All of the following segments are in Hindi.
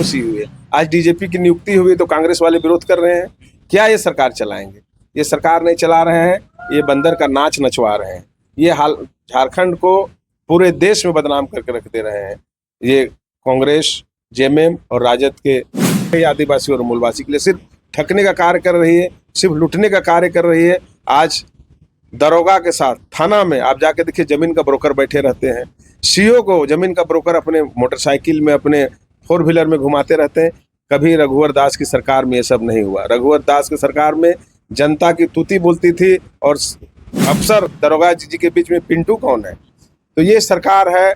घुसी हुई है। आज डीजीपी की नियुक्ति हुई तो कांग्रेस वाले विरोध कर रहे हैं। क्या ये सरकार चलाएंगे? ये सरकार नहीं चला रहे हैं, ये बंदर का नाच नचवा रहे हैं। ये हाल झारखंड को पूरे देश में बदनाम करके रख दे रहे हैं। ये कांग्रेस, जेएमएम और राजद के आदिवासी और मूलवासी के लिए सिर्फ ठगने का कार्य कर रही है, सिर्फ लूटने का कार्य कर रही है। आज दरोगा के साथ थाना में आप जाके देखिए, जमीन का ब्रोकर बैठे रहते हैं। सीओ को जमीन का ब्रोकर अपने मोटरसाइकिल में, अपने 4 व्हीलर में घुमाते रहते हैं। कभी रघुवर दास की सरकार में ये सब नहीं हुआ। रघुवर दास की सरकार में जनता की तूती बोलती थी और अफसर दरोगा जी के बीच में पिंटू कौन है? तो ये सरकार है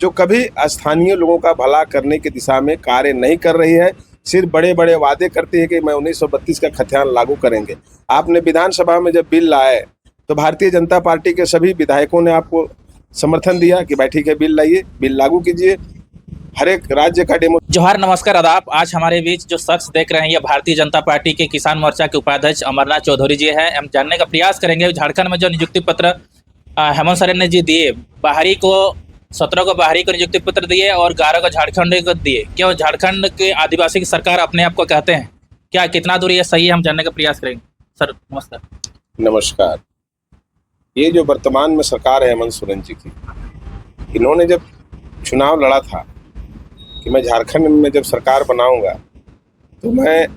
जो कभी स्थानीय लोगों का भला करने की दिशा में कार्य नहीं कर रही है। सिर्फ बड़े बड़े वादे करती है कि मैं 1932 का खतियान लागू करेंगे। आपने विधानसभा में जब बिल लाए तो भारतीय जनता पार्टी के सभी विधायकों ने आपको समर्थन दिया कि भाई ठीक है, बिल लाइए, बिल लागू कीजिए। हर एक राज्य का डेमो। जोहार, नमस्कार, आदाब। आज हमारे बीच जो शख्स देख रहे हैं ये भारतीय जनता पार्टी के किसान मोर्चा के उपाध्यक्ष अमरनाथ चौधरी जी हैं। हम जानने का प्रयास करेंगे झारखंड में जो नियुक्ति पत्र हेमंत सोरेन ने जी दिए, बाहरी को 17 को बाहरी को नियुक्ति पत्र दिए और 11 को झारखंड को दिए। क्यों झारखंड के आदिवासी की सरकार अपने आप को कहते हैं? क्या कितना दूर ये सही है, हम जानने का प्रयास करेंगे। सर नमस्कार। नमस्कार। ये जो वर्तमान में सरकार है हेमंत सोरेन जी की, इन्होंने जब चुनाव लड़ा था कि मैं झारखंड में जब सरकार बनाऊंगा तो मैं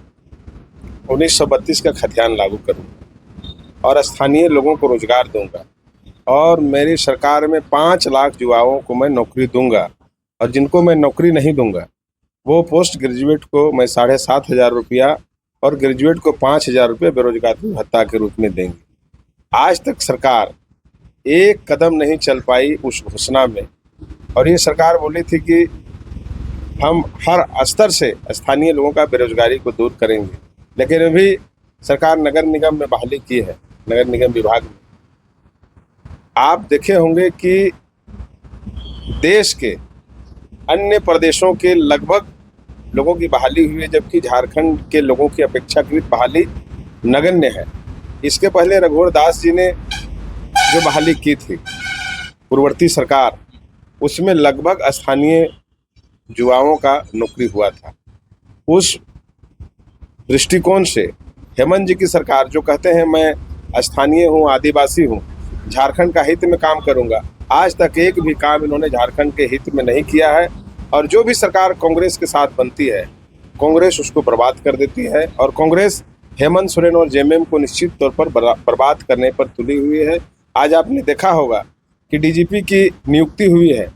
1932 का खतियान लागू करूंगा और स्थानीय लोगों को रोजगार दूंगा और मेरी सरकार में 5 लाख युवाओं को मैं नौकरी दूंगा और जिनको मैं नौकरी नहीं दूंगा वो पोस्ट ग्रेजुएट को मैं 7,500 रुपया और ग्रेजुएट को 5,000 रुपये बेरोजगारी भत्ता के रूप में देंगे। आज तक सरकार एक कदम नहीं चल पाई उस घोषणा में और ये सरकार बोली थी कि हम हर स्तर से स्थानीय लोगों का बेरोजगारी को दूर करेंगे, लेकिन अभी सरकार नगर निगम में बहाली की है। नगर निगम विभाग में आप देखे होंगे कि देश के अन्य प्रदेशों के लगभग लोगों की बहाली हुई है, जबकि झारखंड के लोगों की अपेक्षाकृत बहाली नगण्य है। इसके पहले रघुवर दास जी ने जो बहाली की थी पूर्ववर्ती सरकार, उसमें लगभग स्थानीय युवाओं का नौकरी हुआ था। उस दृष्टिकोण से हेमंत जी की सरकार जो कहते हैं मैं स्थानीय हूँ, आदिवासी हूँ, झारखंड का हित में काम करूँगा, आज तक एक भी काम इन्होंने झारखंड के हित में नहीं किया है। और जो भी सरकार कांग्रेस के साथ बनती है, कांग्रेस उसको बर्बाद कर देती है और कांग्रेस हेमंत सोरेन और जेएमएम को निश्चित तौर पर बर्बाद करने पर तुली हुई है। आज आपने देखा होगा कि डीजीपी की नियुक्ति हुई है,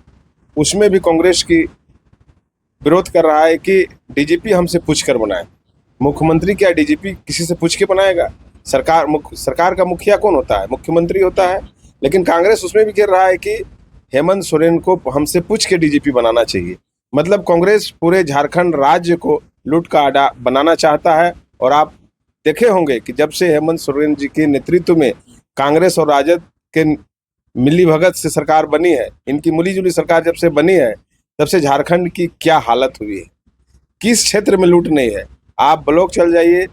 उसमें भी कांग्रेस की विरोध कर रहा है कि डीजीपी हमसे पूछ कर बनाए। मुख्यमंत्री क्या डीजीपी किसी से पूछ के बनाएगा? सरकार का मुखिया कौन होता है? मुख्यमंत्री होता है। लेकिन कांग्रेस उसमें भी कह रहा है कि हेमंत सोरेन को हमसे पूछ के डीजीपी बनाना चाहिए। मतलब कांग्रेस पूरे झारखंड राज्य को लूट का अड्डा बनाना चाहता है। और आप देखे होंगे कि जब से हेमंत सोरेन जी के नेतृत्व में कांग्रेस और राजद के मिलीभगत से सरकार बनी है, इनकी मिलीजुली सरकार जब से बनी है, तब से झारखंड की क्या हालत हुई है, किस क्षेत्र में लूट नहीं है। आप ब्लॉक चल जाइए,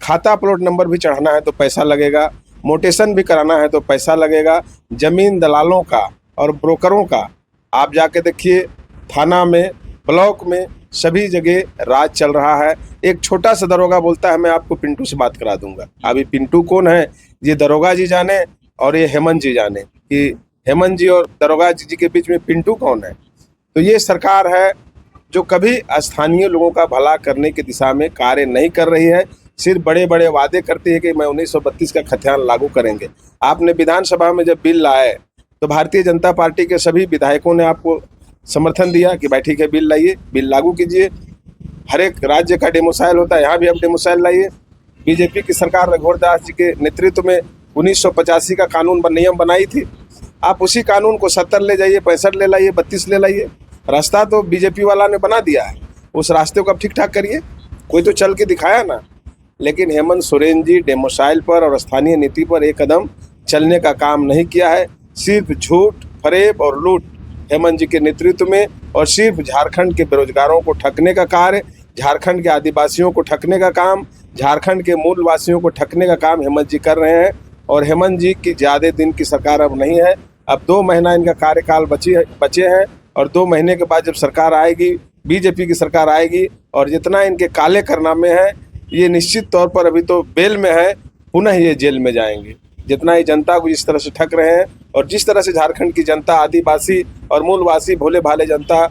खाता प्लॉट नंबर भी चढ़ाना है तो पैसा लगेगा, मोटेशन भी कराना है तो पैसा लगेगा। जमीन दलालों का और ब्रोकरों का आप जाके देखिए, थाना में, ब्लॉक में, सभी जगह राज चल रहा है। एक छोटा सा दरोगा बोलता है मैं आपको पिंटू से बात करा दूंगा। अभी पिंटू कौन है ये दरोगा जी जाने और ये हेमंत जी जाने कि हेमंत जी और दरोगा जी के बीच में पिंटू कौन है। तो ये सरकार है जो कभी स्थानीय लोगों का भला करने की दिशा में कार्य नहीं कर रही है। सिर्फ बड़े बड़े वादे करती है कि मैं 1932 का खतियान लागू करेंगे। आपने विधानसभा में जब बिल लाए तो भारतीय जनता पार्टी के सभी विधायकों ने आपको समर्थन दिया कि भाई ठीक है, बिल लाइए, बिल लागू कीजिए। हर एक राज्य का डेमोसाइल होता है, यहाँ भी आप डेमोसाइल लाइए। बीजेपी की सरकार रघुवर दास जी के नेतृत्व में 1985 का कानून नियम बनाई थी। आप उसी कानून को 70 ले जाइए, 65 ले लाइए, 32 ले लाइए। रास्ता तो बीजेपी वाला ने बना दिया है, उस रास्ते को अब ठीक ठाक करिए। कोई तो चल के दिखाया ना। लेकिन हेमंत सोरेन जी डेमोसाइल पर और स्थानीय नीति पर एक कदम चलने का काम नहीं किया है। सिर्फ झूठ, फरेब और लूट हेमंत जी के नेतृत्व में, और सिर्फ झारखंड के बेरोजगारों को ठगने का कार्य, झारखंड के आदिवासियों को ठगने का काम, झारखंड के मूलवासियों को ठगने का काम हेमंत जी कर रहे हैं। और हेमंत जी की ज़्यादा दिन की सरकार अब नहीं है। अब 2 महीना इनका कार्यकाल बचे हैं और 2 महीने के बाद जब सरकार आएगी बीजेपी की सरकार आएगी और जितना इनके काले कारनामे हैं ये निश्चित तौर पर अभी तो बेल में है, पुनः ये जेल में जाएंगे। जितना ही जनता को जिस तरह से ठग रहे हैं और जिस तरह से झारखंड की जनता आदिवासी और मूलवासी भोले भाले जनता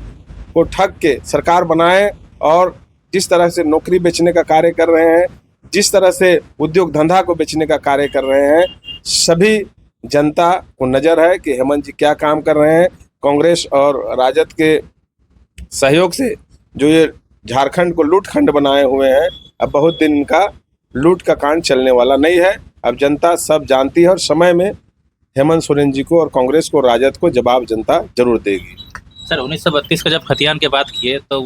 को ठग के सरकार बनाए और जिस तरह से नौकरी बेचने का कार्य कर रहे हैं, जिस तरह से उद्योग धंधा को बेचने का कार्य कर रहे हैं, सभी जनता को नज़र है कि हेमंत जी क्या काम कर रहे हैं। कांग्रेस और राजद के सहयोग से जो ये झारखंड को लूटखंड बनाए हुए हैं, अब बहुत दिन इनका लूट का कांड चलने वाला नहीं है। अब जनता सब जानती है और समय में हेमंत सोरेन जी को और कांग्रेस को, राजद को जवाब जनता जरूर देगी। सर 1932 का जब खतियान की बात किए तो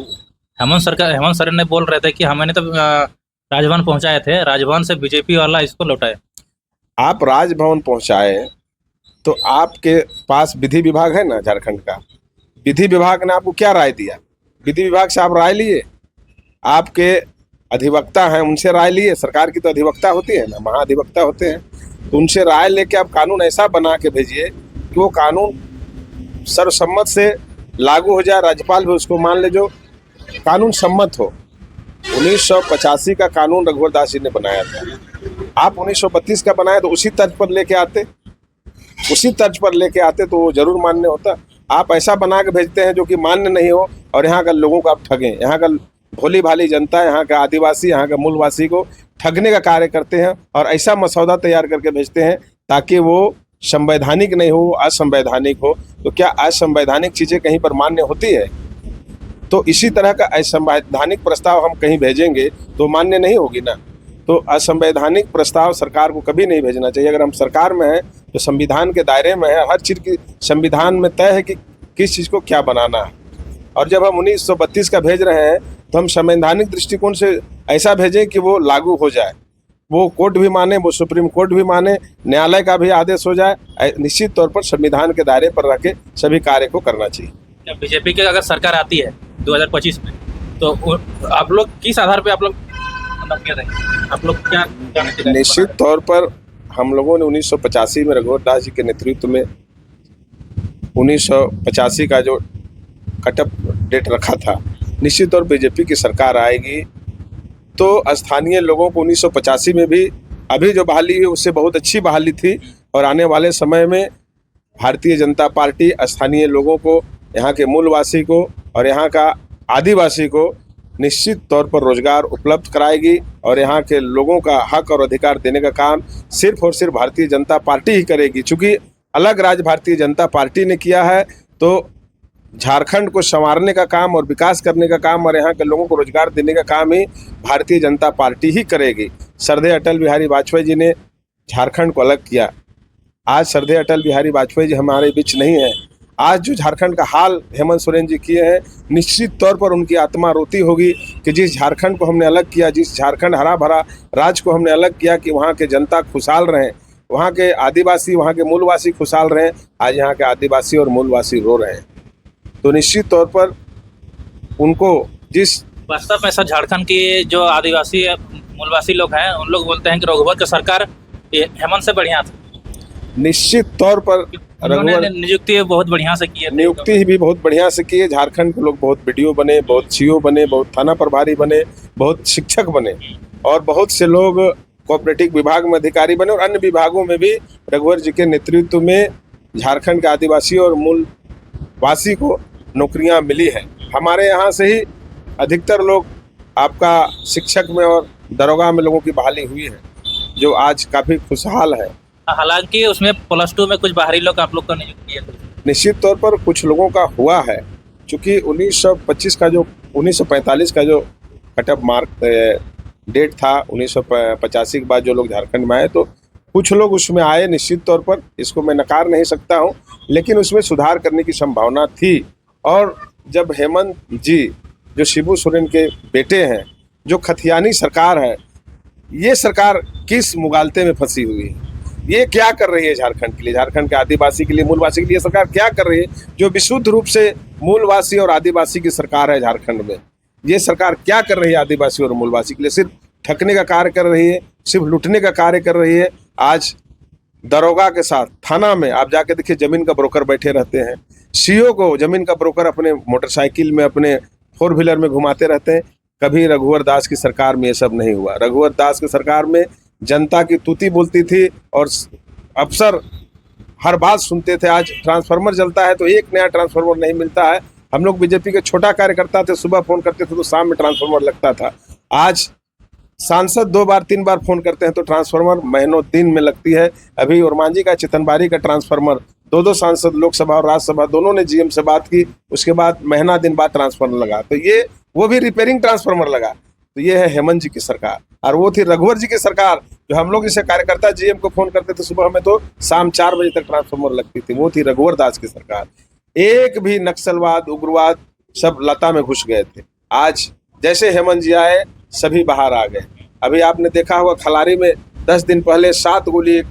हेमंत सोरेन ने बोल रहे थे कि हमने तो राजभवन पहुंचाए थे, राजभवन से बीजेपी वाला इसको लौटाए। आप राजभवन पहुंचाए तो आपके पास विधि विभाग है ना झारखंड का, विधि विभाग ने आपको क्या राय दिया? विधि विभाग से आप राय लिए? आपके अधिवक्ता हैं, उनसे राय लिए? सरकार की तो अधिवक्ता होती है ना, महाधिवक्ता होते हैं, तो उनसे राय लेके आप कानून ऐसा बना के भेजिए कि वो कानून सर्वसम्मत से लागू हो जाए, राज्यपाल भी उसको मान ले, जो कानून सम्मत हो। 1985 का कानून रघुवर दास जी ने बनाया था, आप 1932 का बनाए तो उसी तर्ज पर लेके आते तो वो जरूर मान्य होता। आप ऐसा बना के भेजते हैं जो कि मान्य नहीं हो और यहाँ का लोगों को आप ठगें, यहाँ का भोली भाली जनता, यहाँ का आदिवासी, यहाँ का मूलवासी को ठगने का कार्य करते हैं और ऐसा मसौदा तैयार करके भेजते हैं ताकि वो संवैधानिक नहीं हो, असंवैधानिक हो। तो क्या असंवैधानिक चीज़ें कहीं पर मान्य होती है? तो इसी तरह का असंवैधानिक प्रस्ताव हम कहीं भेजेंगे तो मान्य नहीं होगी ना। तो असंवैधानिक प्रस्ताव सरकार को कभी नहीं भेजना चाहिए। अगर हम सरकार में हैं तो संविधान के दायरे में है, हर चीज़ की संविधान में तय है कि किस चीज़ को क्या बनाना है। और जब हम 1932 का भेज रहे हैं तो हम संवैधानिक दृष्टिकोण से ऐसा भेजें कि वो लागू हो जाए, वो कोर्ट भी माने, वो सुप्रीम कोर्ट भी माने, न्यायालय का भी आदेश हो जाए। निश्चित तौर पर संविधान के दायरे पर रह के सभी कार्य को करना चाहिए। बीजेपी की अगर सरकार आती है 2025 में तो आप लोग किस आधार पे आप लोग क्या? निश्चित तौर पर हम लोगों ने 1985 में रघुवर दास जी के नेतृत्व में 1985 का जो कटअप डेट रखा था, निश्चित तौर बीजेपी की सरकार आएगी तो स्थानीय लोगों को 1985 में भी अभी जो बहाली हुई उससे बहुत अच्छी बहाली थी और आने वाले समय में भारतीय जनता पार्टी स्थानीय लोगों को, यहाँ के मूलवासी को और यहाँ का आदिवासी को निश्चित तौर पर रोजगार उपलब्ध कराएगी और यहाँ के लोगों का हक और अधिकार देने का काम सिर्फ और सिर्फ भारतीय जनता पार्टी ही करेगी। चूँकि अलग राज्य भारतीय जनता पार्टी ने किया है तो झारखंड को संवारने का काम और विकास करने का काम और यहाँ के लोगों को रोजगार देने का काम ही भारतीय जनता पार्टी ही करेगी। श्रद्धेय अटल बिहारी वाजपेयी जी ने झारखंड को अलग किया। आज श्रद्धेय अटल बिहारी वाजपेयी जी हमारे बीच नहीं है। आज जो झारखंड का हाल हेमंत सोरेन जी किए हैं, निश्चित तौर पर उनकी आत्मा रोती होगी कि जिस झारखंड को हमने अलग किया, जिस झारखंड हरा भरा राज्य को हमने अलग किया कि वहाँ के जनता खुशहाल रहें, वहाँ के आदिवासी, वहाँ के मूलवासी खुशहाल रहें, आज यहाँ के आदिवासी और मूलवासी रो रहे हैं। तो निश्चित तौर पर उनको जिस वास्तव में सर झारखंड के जो आदिवासी मूलवासी लोग हैं उन लोग बोलते हैं कि रघुवर की सरकार हेमंत से बढ़िया था। निश्चित तौर पर उन्होंने नियुक्ति बहुत बढ़िया से की है, नियुक्ति भी बहुत बढ़िया से की है। झारखंड के लोग बहुत बीडीओ बने, बहुत सीओ बने, बहुत थाना प्रभारी बने, बहुत शिक्षक बने और बहुत से लोग कोऑपरेटिव विभाग में अधिकारी बने और अन्य विभागों में भी रघुवर जी के नेतृत्व में झारखंड के आदिवासी और मूलवासी को नौकरियां मिली है। हमारे यहाँ से ही अधिकतर लोग आपका शिक्षक में और दरोगा में लोगों की बहाली हुई है जो आज काफ़ी खुशहाल है। हालांकि उसमें +2 में कुछ बाहरी लोग आप लोग का नियुक्त किया। निश्चित तौर पर कुछ लोगों का हुआ है, क्योंकि 1945 का जो कटअप मार्क डेट था 1985 के बाद जो लोग झारखंड में आए तो कुछ लोग उसमें आए। निश्चित तौर पर इसको मैं नकार नहीं सकता हूं, लेकिन उसमें सुधार करने की संभावना थी। और जब हेमंत जी जो शिबू सोरेन के बेटे हैं, जो खतियानी सरकार है, ये सरकार किस मुगालते में फंसी हुई है? ये क्या कर रही है झारखंड के लिए, झारखंड के आदिवासी के लिए, मूलवासी के लिए सरकार क्या कर रही है? जो विशुद्ध रूप से मूलवासी और आदिवासी की सरकार है झारखंड में, ये सरकार क्या कर रही है आदिवासी और मूलवासी के लिए? सिर्फ ठगने का कार्य कर रही है, सिर्फ लूटने का कार्य कर रही है। आज दरोगा के साथ थाना में आप जाके देखिए, जमीन का ब्रोकर बैठे रहते हैं। सीओ को जमीन का ब्रोकर अपने मोटरसाइकिल में, अपने फोर व्हीलर में घुमाते रहते हैं। कभी रघुवर दास की सरकार में ये सब नहीं हुआ। रघुवर दास की सरकार में जनता की तूती बोलती थी और अफसर हर बात सुनते थे। आज ट्रांसफार्मर जलता है तो एक नया ट्रांसफार्मर नहीं मिलता है। हम लोग बीजेपी के छोटा कार्यकर्ता थे, सुबह फोन करते थे तो शाम में ट्रांसफार्मर लगता था। आज सांसद 2 बार 3 बार फोन करते हैं तो ट्रांसफार्मर महीनों दिन में लगती है। अभी ओरमांझी का चितनबारी का ट्रांसफार्मर 2 सांसद लोकसभा और राज्यसभा दोनों ने जीएम से बात की, उसके बाद महीना दिन बाद ट्रांसफार्मर लगा। तो ये वो भी रिपेयरिंग ट्रांसफार्मर लगा। तो ये है हेमंत जी की सरकार। और वो थी रघुवर जी की सरकार, जो हम लोग इसे कार्यकर्ता जीएम को फोन करते थे सुबह में तो शाम 4 बजे तक ट्रांसफार्मर लगती थी। वो थी रघुवर दास की सरकार। एक भी नक्सलवाद उग्रवाद सब लता में घुस गए थे। आज जैसे हेमंत जी आए सभी बाहर आ गए। अभी आपने देखा होगा खलारी में 10 दिन पहले 7 गोली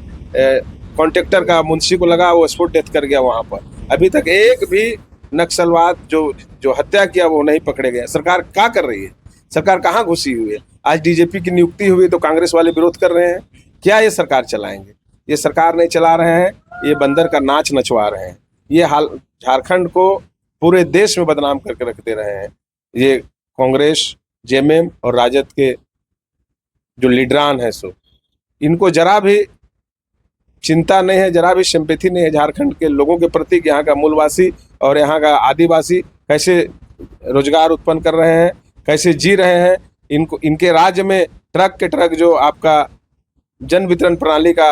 कॉन्ट्रैक्टर का मुंशी को लगा, वो स्पॉट डेथ कर गया वहां पर। अभी तक एक भी नक्सलवाद जो हत्या किया वो नहीं पकड़े गए। सरकार क्या कर रही है? सरकार कहाँ घुसी हुई है? आज डीजीपी की नियुक्ति हुई तो कांग्रेस वाले विरोध कर रहे हैं। क्या ये सरकार चलाएंगे? ये सरकार नहीं चला रहे हैं, ये बंदर का नाच नचवा रहे हैं। ये हाल झारखंड को पूरे देश में बदनाम करके रख दे रहे हैं। ये कांग्रेस, जेएमएम और राजद के जो लीडरान है सो इनको जरा भी चिंता नहीं है, जरा भी सिंपैथी नहीं है झारखंड के लोगों के प्रति। यहाँ का मूलवासी और यहाँ का आदिवासी कैसे रोजगार उत्पन्न कर रहे हैं, कैसे जी रहे हैं। इनके राज्य में ट्रक के ट्रक जो आपका जन वितरण प्रणाली का